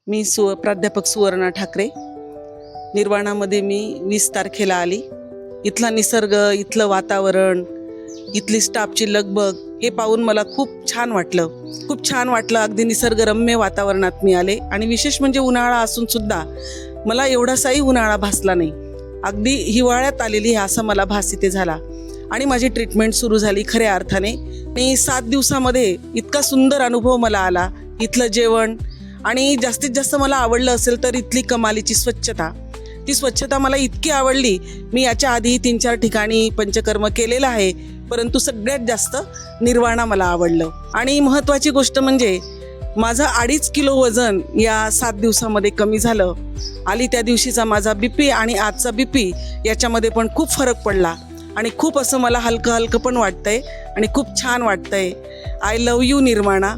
मी प्राध्यापक सुवर्णा ठाकरे. निर्वाणामध्ये मी 20 तारखेला आली. इथला निसर्ग, इथलं वातावरण, इथली स्टाफची लगबग हे पाहून मला खूप छान वाटलं. अगदी निसर्गरम्य वातावरणात मी आले आणि विशेष म्हणजे उन्हाळा असून सुद्धा मला एवढासाही उन्हाळा भासला नाही. अगदी हिवाळ्यात आलेली आहे असं मला भास इथे झाला आणि माझी ट्रीटमेंट सुरू झाली खऱ्या अर्थाने. आणि 7 दिवसामध्ये इतका सुंदर अनुभव मला आला. इथलं जेवण आणि जास्तीत जास्त मला आवडलं असेल तर इथली कमालीची स्वच्छता. ती स्वच्छता मला इतकी आवडली. मी याच्या आधी 3-4 ठिकाणी पंचकर्म केलेलं आहे, परंतु सगळ्यात जास्त निर्वाणा मला आवडलं. आणि महत्त्वाची गोष्ट म्हणजे माझं 2.5 किलो वजन या 7 दिवसामध्ये कमी झालं. आली त्या दिवशीचा माझा BP आणि आजचा BP याच्यामध्ये पण खूप फरक पडला आणि खूप असं मला हलकं पण वाटतंय आणि खूप छान वाटतंय. I love you nirvana.